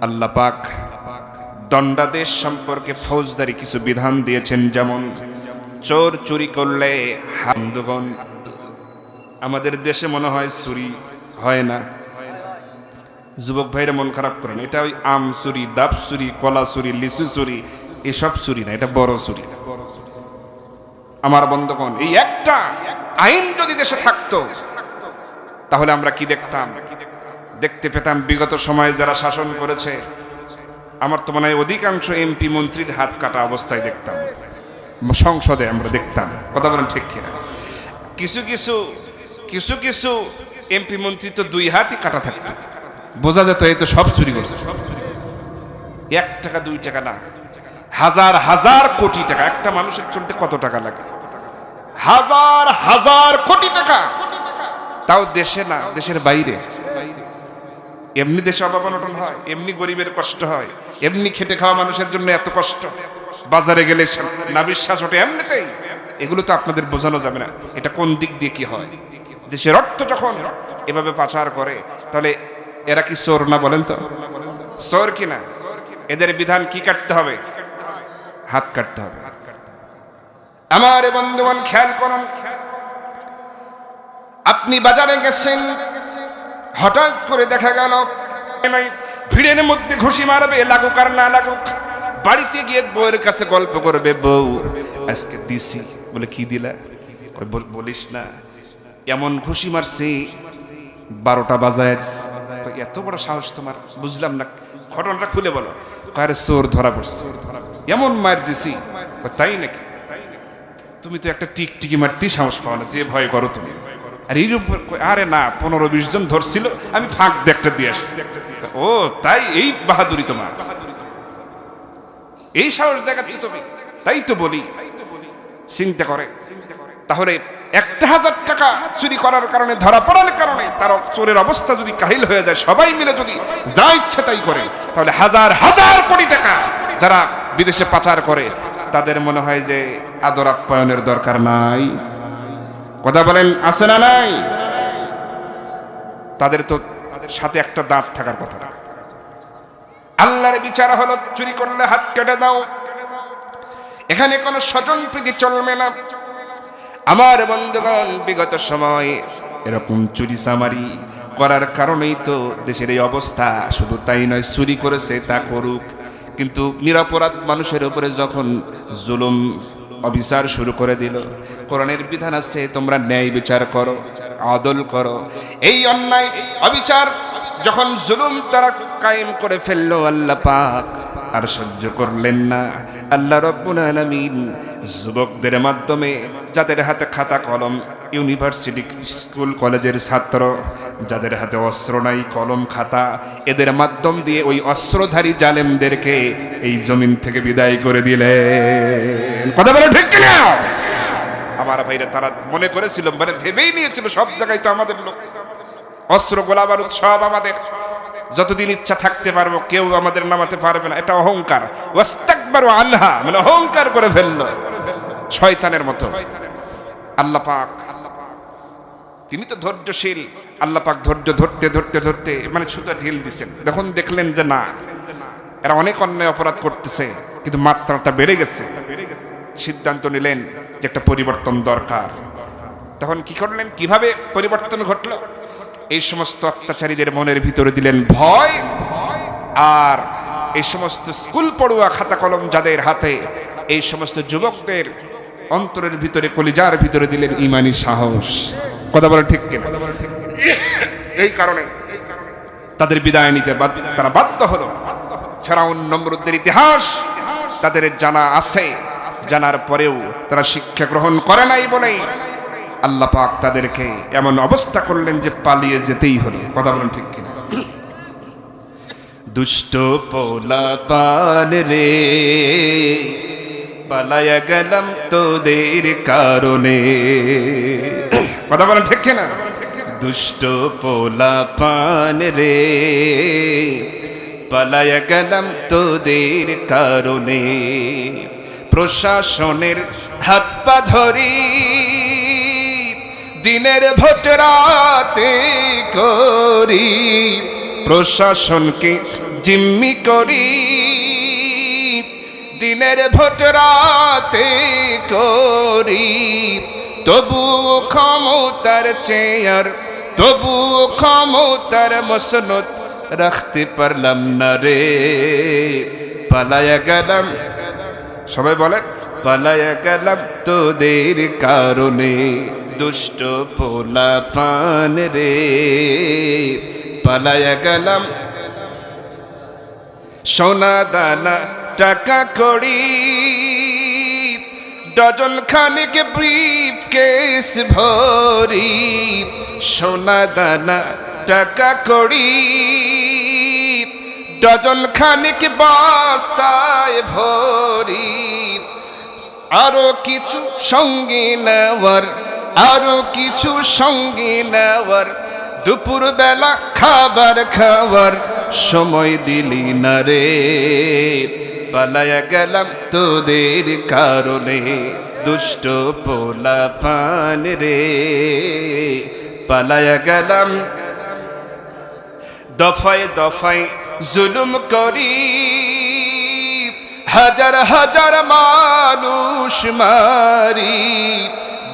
আল্লাহ পাক দণ্ডাদেশ সম্পর্কে ফৌজদারি কিছু বিধান দিয়েছেন, যেমন চোর চুরি করলে বন্ধুগণ, আমাদের দেশে মনে হয় চুরি হয় না। যুবক ভাইরা মন খারাপ করেন, এটা ওই আম চুরি, ডাব চুরি, কলা চুরি, লিচু চুরি, এসব চুরি না, এটা বড় চুরি। আমার বন্ধুগণ, এই একটা আইন যদি দেশে থাকতো তাহলে আমরা কি দেখতাম? দেখতে পেতাম বিগত সময়ে যারা শাসন করেছে, আমার তো মনে হয় অধিকাংশ এমপি মন্ত্রীর হাত কাটা অবস্থায় দেখতাম, সংসদে আমরা দেখতাম। কথা বলেন ঠিক কিনা? কিছু কিছু কিছু কিছু এমপি মন্ত্রী তো দুই হাতই কাটা থাকতো, বোঝা যেত এই তো সব চুরি করছে। 1 টাকা 2 টাকা না, হাজার হাজার কোটি টাকা। একটা মানুষের চলতে কত টাকা লাগে? হাজার হাজার কোটি টাকা, তাও দেশে না, দেশের বাইরে। এমনি দেশে অভাব অনটন হয়, এমনি গরিবের কষ্ট হয়, এমনি খেটে খাওয়া মানুষের জন্য এত কষ্ট, বাজারে গেলে না বিশ্বাস ওঠে এমনিতেই। এগুলো তো আপনাদের বোঝানো যাবে না, এটা কোন দিক দিয়ে কি হয়। দেশের অর্থ যখন এভাবে পাচার করে, তাহলে এরা কি চোর না? বলেন তো, চোর কিনা? এদের বিধান কি কাটতে হবে? হাত কাটতে হবে। আমার বন্ধুগণ, খেয়াল করুন, আপনি বাজারে গেছেন, হঠাৎ করে দেখা গেল ভিড়ের মধ্যে ঘুষি মারবে, লাগুক আর না লাগুক। বাড়িতে গিয়ে বউয়ের কাছে গল্প করবে, বউ আজকে দিছি। বলে কি দিলা? বলিস না, এমন ঘুষি মারছি 12টা বাজায়। এত বড় সাহস তোমার? বুঝলাম না, ঘটনাটা খুলে বলো। আরে চোর ধরা পড়ছে, এমন মার দিছি। তাই নাকি? তুমি তো একটা টিকটিকি মারতে সাহস পাও না, যে ভয় করো তুমি। আর এর উপর আরে না, 15-20 জন ধরছিল, আমি ফাঁক দেখতে দিয়ে আসছি। ও তাই, এই বাহাদুরি তোমার, এই সাহস দেখাচ্ছ তুমি? তাই তো বলি, চিন্তা করে। তাহলে 1000 টাকা চুরি করার কারণে, ধরা পড়ার কারণে তার চোরের অবস্থা যদি কাহিল হয়ে যায়, সবাই মিলে যদি যা ইচ্ছে তাই করে, তাহলে হাজার হাজার কোটি টাকা যারা বিদেশে পাচার করে, তাদের মনে হয় যে আদর আপ্যায়নের দরকার নাই। কথা বলেন, আছে না নাই? তাদের তো সাথে একটা দাঁত থাকার কথা না। আল্লাহর বিচার হলো, চুরি করলে হাত কেটে দাও। এখানে কোনো স্বজন প্রীতি চলবে না। আমার বন্ধুগণ, বিগত সময় এরকম চুরি চামারি করার কারণেই তো দেশের এই অবস্থা। শুধু তাই নয়, চুরি করেছে তা করুক, কিন্তু নিরপরাধ মানুষের উপরে যখন জুলুম অবিচার শুরু করে দিল, কোরআনের বিধান আছে তোমরা ন্যায় বিচার করো, আদল করো। এই অন্যায় অবিচার যখন জুলুম তারা কায়েম করে ফেললো, আল্লাহ পাক আর সহ্য করলেন না। আল্লাহ রাব্বুল আলামিন যুবকদের মাধ্যমে, যাদের হাতে খাতা কলম, ইউনিভার্সিটি স্কুল কলেজের ছাত্র, যাদের হাতে অস্ত্র নাই, কলম খাতা, এদের মাধ্যম দিয়ে ওই অস্ত্রধারী জালেমদেরকে এই জমিন থেকে বিদায় করে দিলেন। কথা বলে ঠিক কিনা? আমার ভাইরা, তারা মনে করেছিল, মানে ভেবেই নিয়েছিল সব জায়গায় তো আমাদের লোক, অস্ত্র গোলা বারুদ সব আমাদের, যতদিন ইচ্ছা থাকতে পারবো, কেউ আমাদের নামাতে পারবে না। এটা অহংকার। ওয়াস্তাকবারু আনহা, মানে অহংকার করে ফেললো শয়তানের মতো। আল্লাহ পাক তিনি তো ধৈর্যশীল। আল্লাহ পাক ধৈর্য ধরতে ধরতে ধরতে মানে সুতা ঢিল দিছেন। যখন দেখলেন যে না, এরা অনেক অন্যায় অপরাধ করতেছে, কিন্তু মাত্রাটা বেড়ে গেছে, সিদ্ধান্ত নিলেন যে একটা পরিবর্তন দরকার। তখন কি করলেন? কিভাবে পরিবর্তন ঘটলো? এই সমস্ত অত্যাচারীদের মনের ভিতরে দিলেন ভয়, আর এই সমস্ত স্কুল পড়ুয়া খাতা কলম যাদের হাতে, এই সমস্ত যুবকদের অন্তরের ভিতরে, কলিজার ভিতরে দিলেন ঈমানী সাহস। কথা বলে ঠিক কিনা? এই কারণে তাদের বিদায় নিতে তারা বাধ্য হলো। ফেরাউন নমরুদের ইতিহাস তাদের জানা আছে, জানার পরেও তারা শিক্ষা গ্রহণ করে নাই বলেই আল্লাহ পাক তাদেরকে এমন অবস্থা করলেন যে পালিয়ে যেতেই হলো। কথা বলেন ঠিক কিনা? দুষ্ট পোলাপান রে, পালায়া গেলাম তোদের কারণে। কথা বলেন ঠিক কিনা? দুষ্ট পোলাপান রে, পালায়া গেলাম তোদের কারণে। প্রশাসনের হাত পা ধরি, দিনের ভোট রাতে করি, প্রশাসনকে জিম্মি করি, দিনের ভোট রাতে করি, তবু ক্ষমতার চেয়ার, তবু ক্ষমতার মসনদ রাখতে পারলাম না রে। পালায়া গেলাম, সবাই বলেন, পালায়া গেলাম তোদের কারণে, দুষ্ট পোলা পান রে। পালায়া গেলাম, সোনা দানা টাকা কড়ি, ডজন খানিক ব্রিফ কেস ভরি, সোনা দানা টাকা কড়ি, ডজন খানিক বস্তায় ভরি, আরো কিছু সঙ্গে নেওয়ার, আরো কিছু সঙ্গে নেওয়ার, দুপুর বেলা খাবার খাওয়ার সময় দিলি না রে। পালায়া গেলাম তোদের কারণে, দুষ্ট পোলা পান রে। পালায়া গেলাম, দফায় দফায় জুলুম করি, হাজার হাজার মানুষ মারি,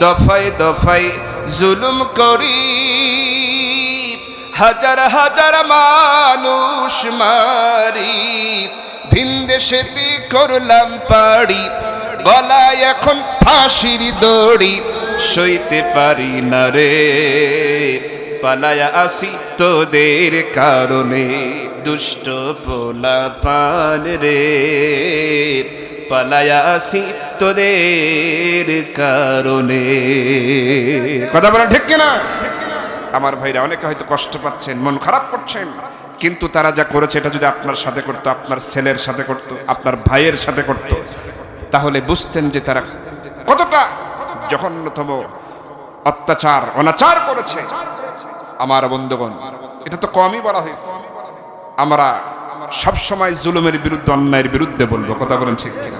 দফায় দফায় জুলুম করি, হাজার হাজার মানুষ মারি, ভিনদেশেতে করলাম পাড়ি, গলায় এখন ফাঁসির দড়ি, সইতে পারি না রে। পালায়া আসি তোদের কারণে, দুষ্ট পোলা পান রে। পালায়া আসি তোদের কারণে। কথা বলা ঠিক কিনা? আমার ভাইরা অনেকে হয়তো কষ্ট পাচ্ছেন, মন খারাপ করছেন, কিন্তু তারা যা করেছে এটা যদি আপনার সাথে করতো, আপনার ছেলের সাথে করতো, আপনার ভাইয়ের সাথে করতো, তাহলে বুঝতেন যে তারা কতটা জঘন্যতম অত্যাচার অনাচার করেছে। আমার বন্ধুগণ, এটা তো কমই বলা হয়েছে। আমরা সবসময় জুলুমের বিরুদ্ধে, অন্যায়ের বিরুদ্ধে বলবো। কথা বলেন ঠিক কিনা?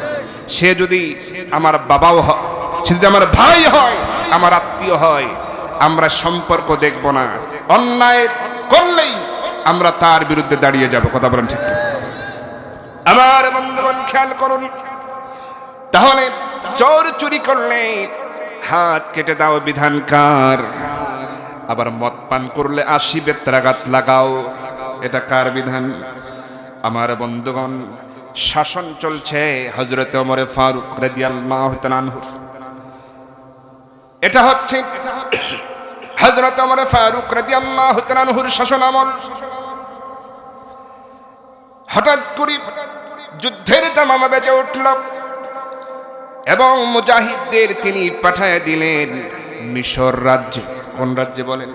সে যদি আমার বাবাও হয়, সে যদি আমার ভাই হয়, আমার আত্মীয় হয়, আমরা সম্পর্ক দেখব না, অন্যায় করলেই আমরা তার বিরুদ্ধে দাঁড়িয়ে যাব। কথা বলেন ঠিক কিনা? আমার বন্ধুগণ খেয়াল করুন, তাহলে চোর চুরি করলে হাত কেটে দাও বিধানকার, আবার মদ পান করলে ৮০ বেত্রাঘাত লাগাও, এটা কার বিধান? আমার বন্ধুগণ, শাসন চলছে হযরত ওমর ফারুক রাদিয়াল্লাহু তাআলা আনহুর। এটা হচ্ছে হযরত ওমর ফারুক রাদিয়াল্লাহু তাআলা আনহুর শাসন আমল। হঠাৎ করে যুদ্ধের দামামা বেজে উঠল এবং মুজাহিদদের তিনি পাঠায় দিলেন মিশর রাজ্যে। কোন রাজ্যে বলেন?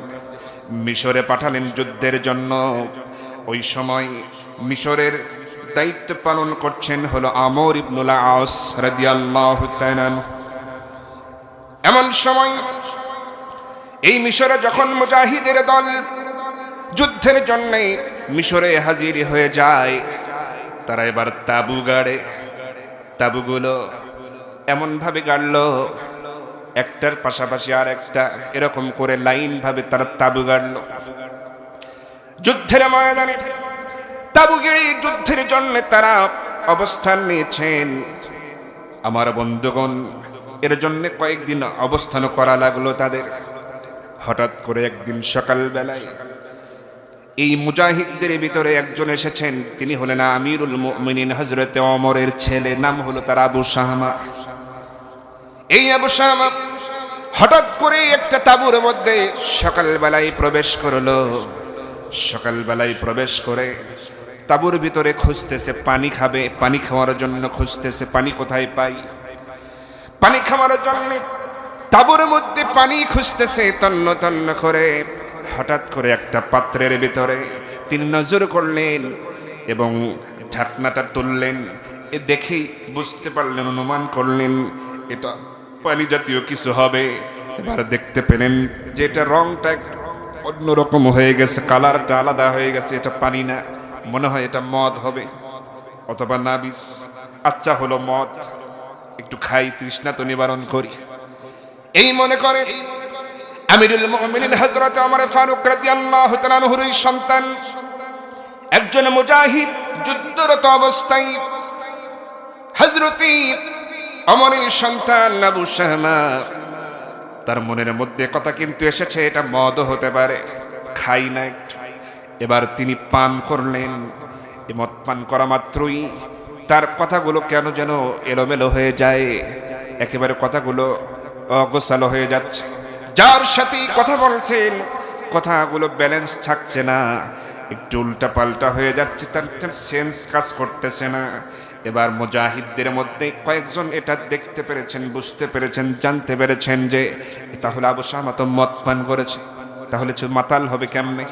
মিশরে পাঠালেন যুদ্ধের জন্য। ওই সময় মিশরের দায়িত্ব পালন করছেন হলো আমর ইবনুল আস রাদিয়াল্লাহু তাআলা। এমন সময় এই মিশরে যখন মুজাহিদের দল যুদ্ধের জন্য মিশরে হাজির হয়ে যায়, তারা এবার তাবু গাড়ে। তাবুগুলো এমন ভাবে গাড়লো, একটার পাশাপাশি আর একটা, এরকম করে লাইন ভাবে তারা তাবু গাড়লো। যুদ্ধের ময়দানে তাবু গেড়ে যুদ্ধের জন্য তারা অবস্থান নিয়েছেন। আমার বন্ধুগণ, এর জন্য কয়েকদিন অবস্থান করা লাগলো তাদের। হঠাৎ করে একদিন সকালবেলায় এই মুজাহিদদের ভিতরে একজন এসেছেন, তিনি হলেন আমিরুল মুমিনিন হযরত ওমরের ছেলে, নাম হলো তার আবু শামা। এই আবু শামা হঠাৎ করে একটা তাঁবুর মধ্যে সকালবেলায় প্রবেশ করলো। সকালবেলায় প্রবেশ করে তাঁবুর ভিতরে খুঁজতেছে পানি খাবে, পানি খাওয়ার জন্য খুঁজতেছে, পানি কোথায় পাই। পানি খাওয়ার জন্য তাঁবুর মধ্যে পানি খুঁজতেছে তন্ন তন্ন করে। হঠাৎ করে একটা পাত্রের ভিতরে তিনি নজর করলেন এবং ঢাকনাটা তুললেন। এ দেখেই বুঝতে পারলেন, অনুমান করলেন এটা পানি জাতীয় কিছু হবে। এবার দেখতে পেলেন যে এটা রংটা অন্যরকম হয়ে গেছে, কালারটা আলাদা হয়ে গেছে। এটা পানি না, মনে হয় এটা মদ হবে অথবা নাবিস। আচ্ছা হলো মদ, একটু খাই, তৃষ্ণা তো নিবারণ করি। এই মনে করে আমিরুল মুমিনিন হযরত ওমর ফারুক রাদিয়াল্লাহু তাআলা আনহুর সন্তান একজন মুজাহিদ যুদ্ধরত অবস্থায় হযরতে ওমরের সন্তান আবু শামা, তার মনের মধ্যে কথা কিন্তু এসেছে এটা মদ হতে পারে, খাই নাই। এবার তিনি পান করলেন। এই মদ পান করা মাত্রই তার কথাগুলো কেন যেন এলোমেলো হয়ে যায়, একেবারে কথাগুলো অগোছালো হয়ে যাচ্ছে। যার সাথে কথা বলছেন কথাগুলো ব্যালেন্স থাকছে না, একটু উল্টা পাল্টা হয়ে যাচ্ছে, তার সেন্স কাজ করতেছে না। এবার মুজাহিদদের মধ্যে কয়েকজন এটা দেখতে পেরেছেন, বুঝতে পেরেছেন, জানতে পেরেছেন যে তাহলে আবু শামা তো মদ পান করেছে, তাহলে মাতাল হবে কেমনে।